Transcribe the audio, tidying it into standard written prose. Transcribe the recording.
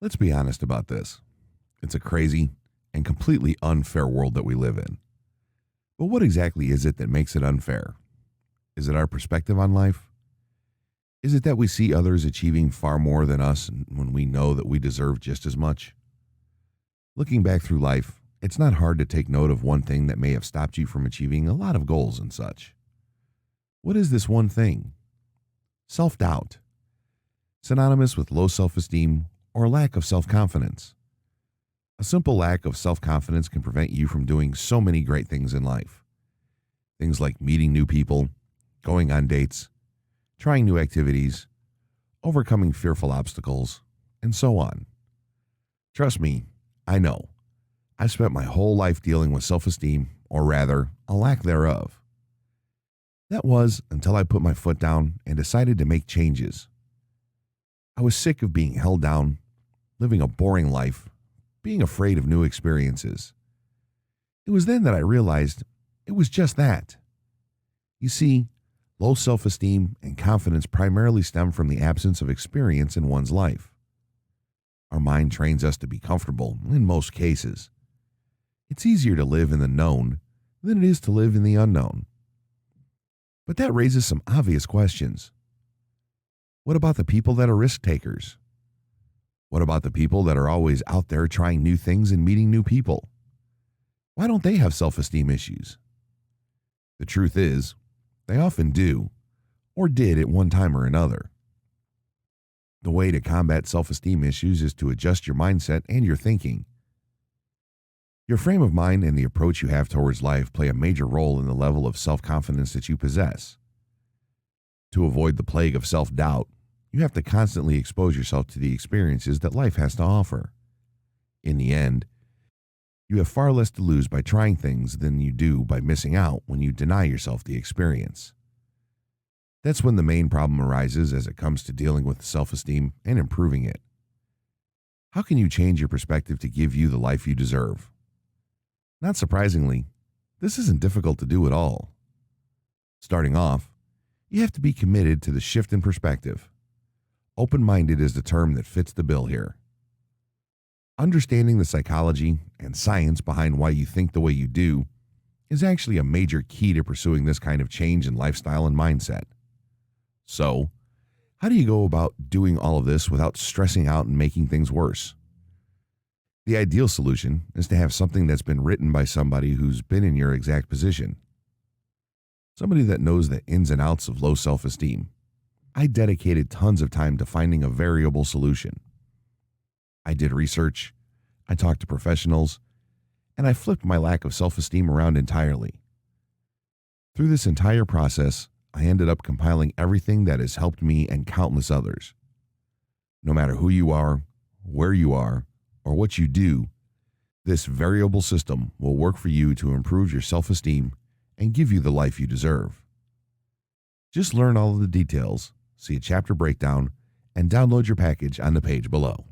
Let's be honest about this. It's a crazy and completely unfair world that we live in. But what exactly is it that makes it unfair? Is it our perspective on life? Is it that we see others achieving far more than us when we know that we deserve just as much? Looking back through life, it's not hard to take note of one thing that may have stopped you from achieving a lot of goals and such. What is this one thing? Self-doubt, synonymous with low self-esteem or lack of self-confidence. A simple lack of self-confidence can prevent you from doing so many great things in life. Things like meeting new people, going on dates, trying new activities, overcoming fearful obstacles, and so on. Trust me, I know. I've spent my whole life dealing with self-esteem, or rather, a lack thereof. That was until I put my foot down and decided to make changes. I was sick of being held down, living a boring life, being afraid of new experiences. It was then that I realized it was just that. You see, low self-esteem and confidence primarily stem from the absence of experience in one's life. Our mind trains us to be comfortable in most cases. It's easier to live in the known than it is to live in the unknown. But that raises some obvious questions. What about the people that are risk takers? What about the people that are always out there trying new things and meeting new people? Why don't they have self-esteem issues? The truth is, they often do, or did at one time or another. The way to combat self-esteem issues is to adjust your mindset and your thinking. Your frame of mind and the approach you have towards life play a major role in the level of self-confidence that you possess. To avoid the plague of self-doubt, you have to constantly expose yourself to the experiences that life has to offer. In the end, you have far less to lose by trying things than you do by missing out when you deny yourself the experience. That's when the main problem arises as it comes to dealing with self-esteem and improving it. How can you change your perspective to give you the life you deserve? Not surprisingly, this isn't difficult to do at all. Starting off, you have to be committed to the shift in perspective. Open-minded is the term that fits the bill here. Understanding the psychology and science behind why you think the way you do is actually a major key to pursuing this kind of change in lifestyle and mindset. So, how do you go about doing all of this without stressing out and making things worse? The ideal solution is to have something that's been written by somebody who's been in your exact position. Somebody that knows the ins and outs of low self-esteem. I dedicated tons of time to finding a variable solution. I did research, I talked to professionals, and I flipped my lack of self-esteem around entirely. Through this entire process, I ended up compiling everything that has helped me and countless others. No matter who you are, where you are, or what you do, this variable system will work for you to improve your self-esteem and give you the life you deserve. Just learn all of the details, see a chapter breakdown, and download your package on the page below.